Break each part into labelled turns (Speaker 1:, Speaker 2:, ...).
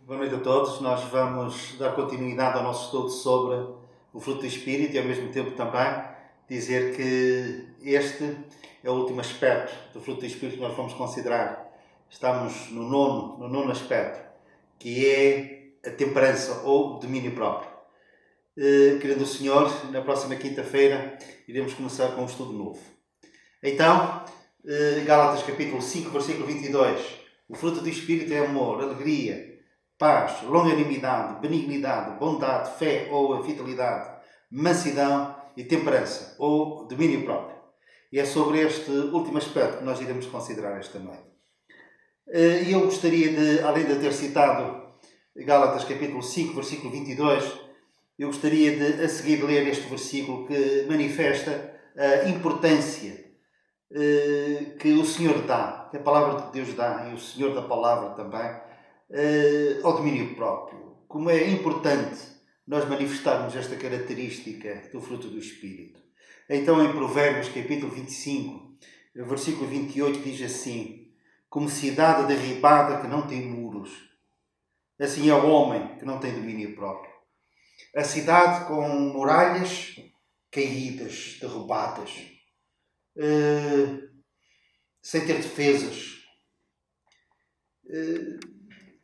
Speaker 1: Boa noite a todos. Nós vamos dar continuidade ao nosso estudo sobre o fruto do Espírito e, ao mesmo tempo, também dizer que este é o último aspecto do fruto do Espírito que nós vamos considerar. Estamos no nono aspecto, que é a temperança ou domínio próprio. Querendo o Senhor, na próxima quinta-feira iremos começar com um estudo novo. Então, Gálatas capítulo 5, versículo 22. O fruto do Espírito é amor, alegria, paz, longanimidade, benignidade, bondade, fé ou fidelidade, mansidão e temperança ou domínio próprio. E é sobre este último aspecto que nós iremos considerar esta noite. E eu gostaria de, além de ter citado Gálatas capítulo 5, versículo 22, eu gostaria de, a seguir, ler este versículo que manifesta a importância que o Senhor dá, que a palavra de Deus dá, e o Senhor da palavra também, ao domínio próprio. Como é importante nós manifestarmos esta característica do fruto do Espírito. Então, em Provérbios, capítulo 25, versículo 28, diz assim: como cidade derribada que não tem muros, assim é o homem que não tem domínio próprio. A cidade com muralhas caídas, derrubadas, sem ter defesas,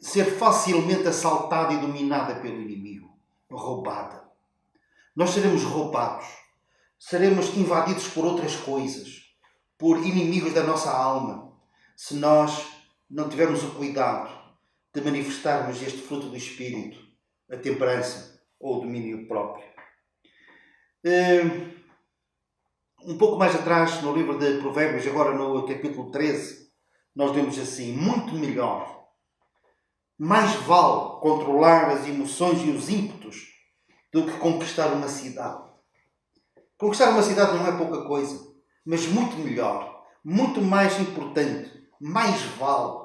Speaker 1: ser facilmente assaltada e dominada pelo inimigo, roubada. Nós seremos roubados, seremos invadidos por outras coisas, por inimigos da nossa alma, se nós não tivermos o cuidado de manifestarmos este fruto do Espírito, a temperança ou o domínio próprio. Um pouco mais atrás, no livro de Provérbios, agora no capítulo 13, nós lemos assim: muito melhor, mais vale controlar as emoções e os ímpetos do que conquistar uma cidade. Conquistar uma cidade não é pouca coisa, mas muito melhor, muito mais importante, mais vale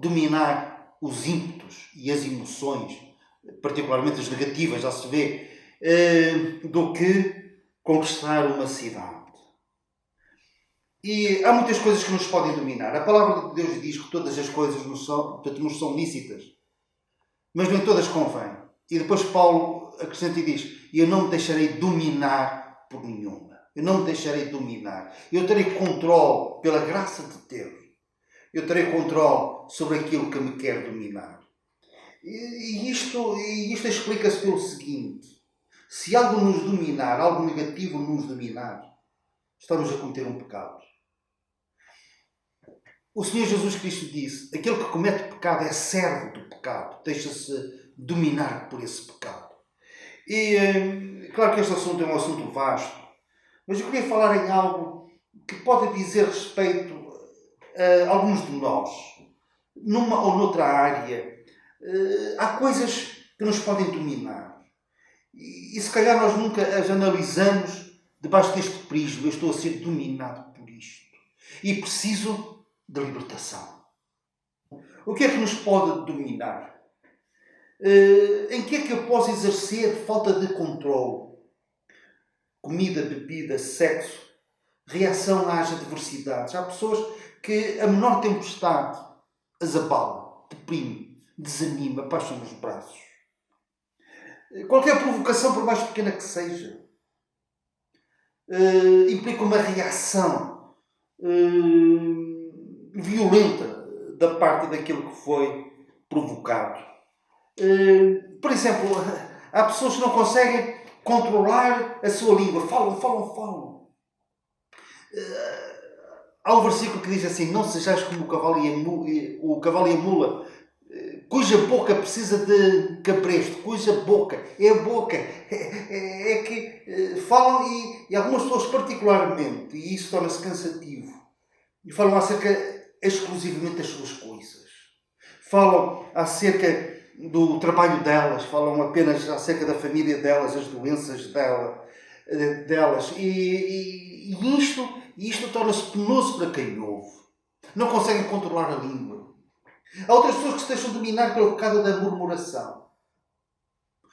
Speaker 1: dominar os ímpetos e as emoções, particularmente as negativas, já se vê, do que conquistar uma cidade. E há muitas coisas que nos podem dominar. A palavra de Deus diz que todas as coisas nos são lícitas, mas nem todas convêm. E depois Paulo acrescenta e diz: eu não me deixarei dominar por nenhuma. Eu não me deixarei dominar. Eu terei controle pela graça de Deus. Eu terei controle sobre aquilo que me quer dominar. E isto explica-se pelo seguinte: se algo nos dominar, algo negativo nos dominar, estamos a cometer um pecado. O Senhor Jesus Cristo disse: aquele que comete pecado é servo do pecado, deixa-se dominar por esse pecado. E claro que este assunto é um assunto vasto, mas eu queria falar em algo que pode dizer respeito a alguns de nós, numa ou noutra área. Há coisas que nos podem dominar e se calhar nós nunca as analisamos debaixo deste prisma. Eu estou a ser dominado por isto e preciso de libertação. O que é que nos pode dominar? Em que é que eu posso exercer falta de controle? Comida, bebida, sexo, reação às adversidades. Há pessoas que a menor tempestade as abala, deprime, desanima, apaixona os braços. Qualquer provocação, por mais pequena que seja, implica uma reação violenta da parte daquilo que foi provocado. Por exemplo, há pessoas que não conseguem controlar a sua língua. Falam. Há um versículo que diz assim: não sejais como o cavalo e a mula, cuja boca precisa de cabresto, cuja boca é a boca. É que falam e algumas pessoas particularmente, e isso torna-se cansativo, e falam acerca exclusivamente das suas coisas. Falam acerca do trabalho delas, falam apenas acerca da família delas, as doenças delas. E isto torna-se penoso para quem ouve. Não conseguem controlar a língua. Há outras pessoas que se deixam dominar pelo pecado da murmuração.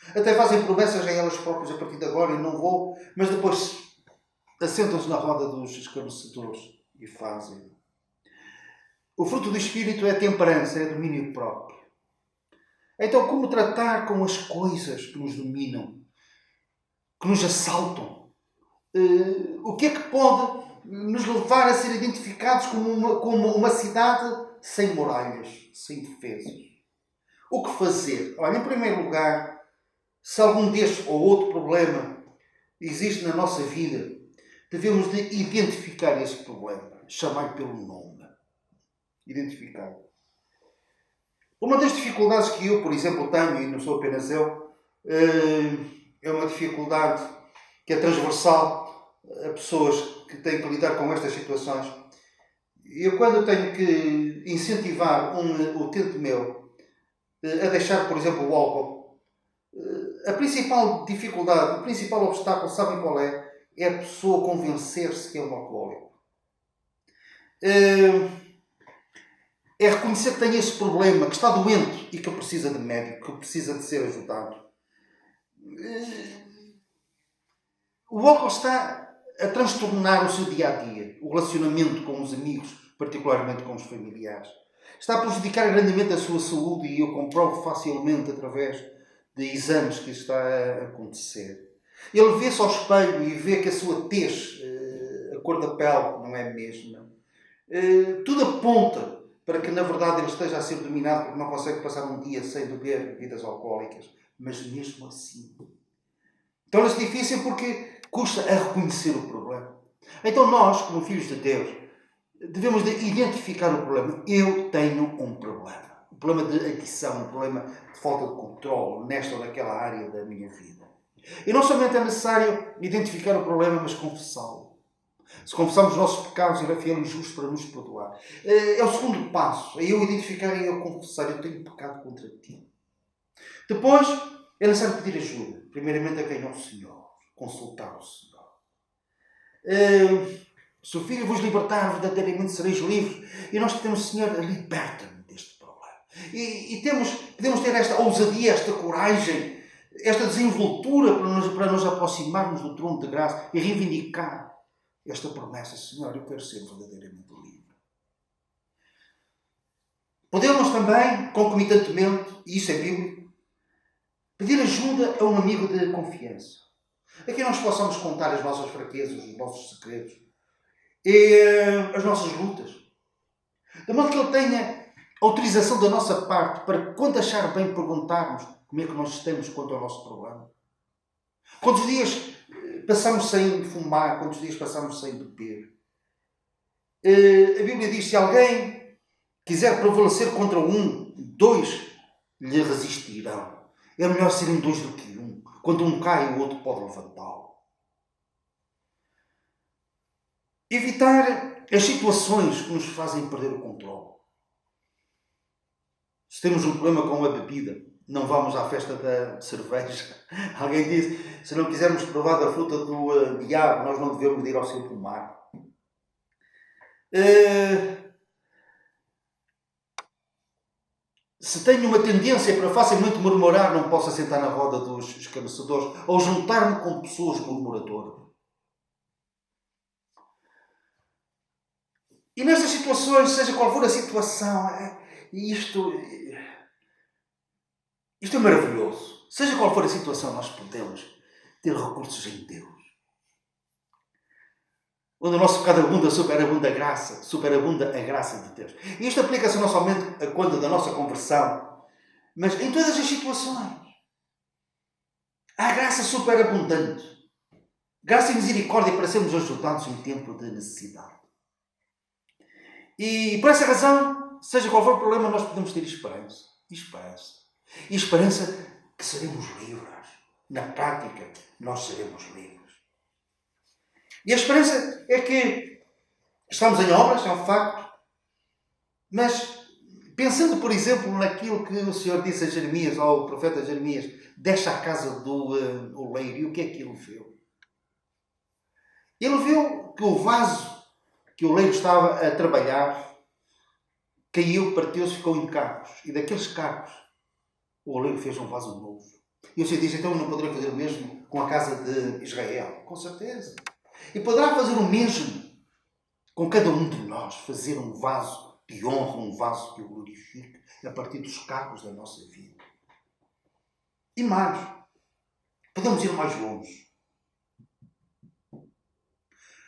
Speaker 1: Até fazem promessas a elas próprias: a partir de agora eu não vou, mas depois assentam-se na roda dos escarnecedores e fazem. O fruto do Espírito é a temperança, é domínio próprio.
Speaker 2: Então, como tratar com as coisas que nos dominam, que nos assaltam? O que é que pode nos levar a ser identificados como uma cidade sem muralhas, sem defesas? O que fazer? Olha, em primeiro lugar, se algum deste ou outro problema existe na nossa vida, devemos de identificar esse problema, chamar pelo nome. Identificar. Uma das dificuldades que eu, por exemplo, tenho, e não sou apenas eu, é uma dificuldade que é transversal a pessoas que têm que lidar com estas situações. Eu, quando tenho que incentivar um utente meu a deixar, por exemplo, o álcool, a principal dificuldade, o principal obstáculo, sabem qual é? É a pessoa convencer-se que é um alcoólico. É reconhecer que tem esse problema, que está doente e que precisa de médico, que precisa de ser ajudado. O álcool está a transtornar o seu dia-a-dia, o relacionamento com os amigos, particularmente com os familiares. Está a prejudicar grandemente a sua saúde e eu comprovo facilmente através de exames que isso está a acontecer. Ele vê-se ao espelho e vê que a sua tez, a cor da pele, não é a mesma. Tudo aponta para que, na verdade, ele esteja a ser dominado porque não consegue passar um dia sem beber bebidas alcoólicas. Mas mesmo assim, torna-se difícil porque custa a reconhecer o problema. Então nós, como filhos de Deus, devemos de identificar o problema. Eu tenho um problema. Um problema de adição, um problema de falta de controle nesta ou naquela área da minha vida. E não somente é necessário identificar o problema, mas confessá-lo. Se confessarmos os nossos pecados, Ele é fiel e justo para nos perdoar. É o segundo passo. É eu identificar e eu confessar. Eu tenho pecado contra ti. Depois, é necessário pedir ajuda. Primeiramente a quem? Ao Senhor. Consultar o Senhor. Se o Filho vos libertar, verdadeiramente sereis livres. E nós pedimos, Senhor, liberta-me deste problema. E podemos ter esta ousadia, esta coragem, esta desenvoltura para nos aproximarmos do trono de graça e reivindicar esta promessa. Senhor, eu quero ser verdadeiramente livre. Podemos também, concomitantemente, e isso é bíblico, pedir ajuda a um amigo de confiança. A quem nós possamos contar as nossas fraquezas, os nossos segredos e as nossas lutas. De modo que ele tenha autorização da nossa parte para, quando achar bem, perguntarmos como é que nós estamos quanto ao nosso problema. Quantos dias passamos sem fumar? Quantos dias passamos sem beber? A Bíblia diz, se alguém quiser prevalecer contra um, dois lhe resistirão. É melhor serem dois do que um. Quando um cai, o outro pode levantá-lo. Evitar as situações que nos fazem perder o controle. Se temos um problema com a bebida, não vamos à festa da cerveja. Alguém disse, se não quisermos provar da fruta do diabo, nós não devemos ir ao seu pomar. Se tenho uma tendência para facilmente murmurar, não posso assentar na roda dos escarnecedores ou juntar-me com pessoas murmuradoras. E nestas situações, seja qual for a situação, isto é maravilhoso. Seja qual for a situação, nós podemos ter recursos em Deus. Onde o nosso pecado abunda, superabunda a graça. Superabunda a graça de Deus. E isto aplica-se não somente a quando da nossa conversão, mas em todas as situações. Há graça superabundante. Graça e misericórdia para sermos ajudados em tempo de necessidade. E por essa razão, seja qual for o problema, nós podemos ter esperança. E esperança que seremos livres. Na prática, nós seremos livres. E a esperança é que estamos em obras, é um facto, mas pensando, por exemplo, naquilo que o Senhor disse a Jeremias, ao profeta Jeremias, deixa a casa do oleiro, e o que é que ele viu? Ele viu que o vaso que o oleiro estava a trabalhar caiu, partiu-se, ficou em cacos. E daqueles cacos, o oleiro fez um vaso novo. E o Senhor diz, então eu não poderei fazer o mesmo com a casa de Israel? Com certeza. E poderá fazer o mesmo com cada um de nós, fazer um vaso de honra, um vaso que o glorifique a partir dos cacos da nossa vida. E mais, podemos ir mais longe.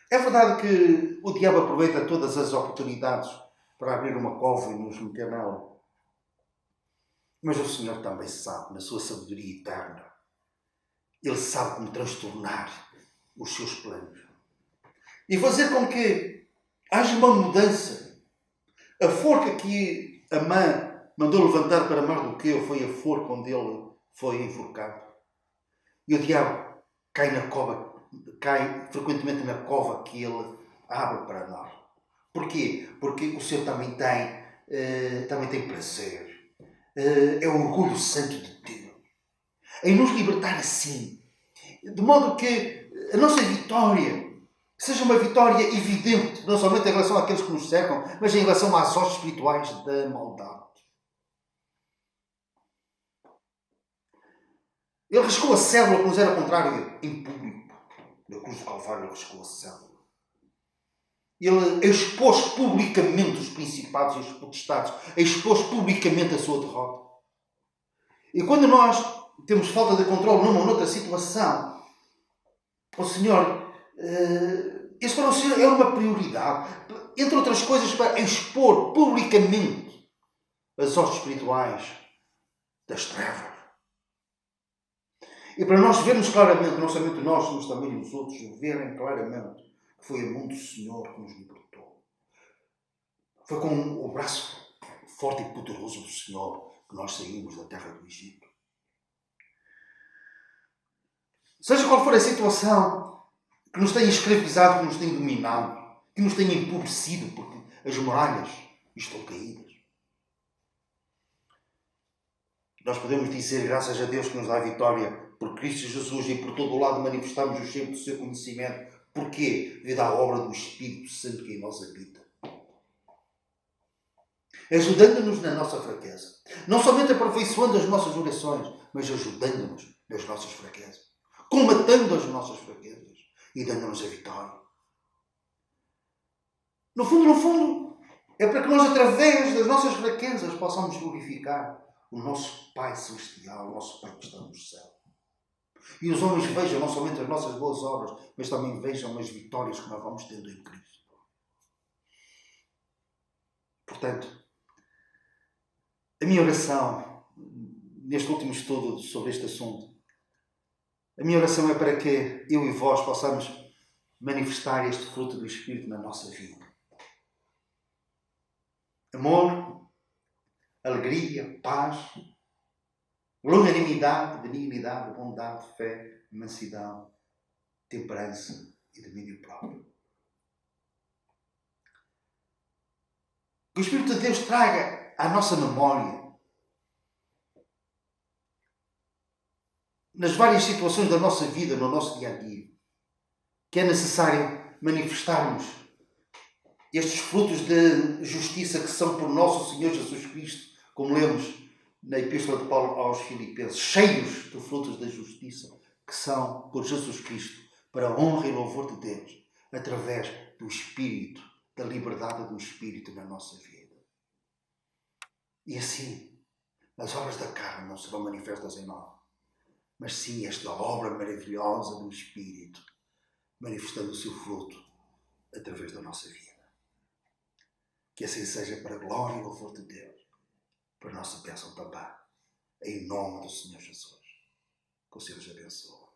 Speaker 2: É verdade que o diabo aproveita todas as oportunidades para abrir uma cova e nos meter nela. Mas o Senhor também sabe, na sua sabedoria eterna, Ele sabe como transtornar os seus planos e fazer com que haja uma mudança. A forca que Amã mandou levantar para Mardoqueu foi a forca onde ele foi enforcado. E o diabo cai frequentemente na cova que ele abre para nós. Porquê? Porque o Senhor também tem prazer. É o orgulho santo de Deus em nos libertar assim, de modo que a nossa vitória seja uma vitória evidente, não somente em relação àqueles que nos cercam, mas em relação às hostes espirituais da maldade. Ele riscou a célula que nos era contrária em público. Na cruz do Calvário ele riscou a célula. Ele expôs publicamente os principados e os potestades, expôs publicamente a sua derrota. E quando nós temos falta de controle numa ou noutra situação, o Senhor, isso para o Senhor é uma prioridade. Entre outras coisas, para expor publicamente as hostes espirituais das trevas. E para nós vermos claramente, não somente nós, mas também os outros, verem claramente que foi a mão do Senhor que nos libertou. Foi com o braço forte e poderoso do Senhor que nós saímos da terra do Egito. Seja qual for a situação que nos tenha escravizado, que nos tenha dominado, que nos tenha empobrecido, porque as muralhas estão caídas. Nós podemos dizer, graças a Deus, que nos dá a vitória por Cristo Jesus e por todo o lado manifestamos o cheiro do seu conhecimento. Porquê? Devido à obra do Espírito Santo que em nós habita. Ajudando-nos na nossa fraqueza. Não somente aperfeiçoando as nossas orações, mas ajudando-nos nas nossas fraquezas. Combatendo as nossas fraquezas e dando-nos a vitória. No fundo, é para que nós, através das nossas fraquezas, possamos glorificar o nosso Pai Celestial, o nosso Pai que está no céu. E os homens vejam não somente as nossas boas obras, mas também vejam as vitórias que nós vamos tendo em Cristo. Portanto, a minha oração, neste último estudo sobre este assunto, a minha oração é para que eu e vós possamos manifestar este fruto do Espírito na nossa vida. Amor, alegria, paz, longanimidade, benignidade, bondade, fé, mansidão, temperança e domínio próprio. Que o Espírito de Deus traga à nossa memória, nas várias situações da nossa vida, no nosso dia-a-dia, que é necessário manifestarmos estes frutos de justiça que são por nosso Senhor Jesus Cristo, como lemos na Epístola de Paulo aos Filipenses, cheios de frutos da justiça que são por Jesus Cristo, para a honra e louvor de Deus, através do Espírito, da liberdade do Espírito na nossa vida. E assim, as obras da carne não serão manifestas em nós, mas sim esta obra maravilhosa do Espírito, manifestando o seu fruto através da nossa vida. Que assim seja para a glória e louvor de Deus, para a nossa bênção também, em nome do Senhor Jesus. Que o Senhor os abençoe.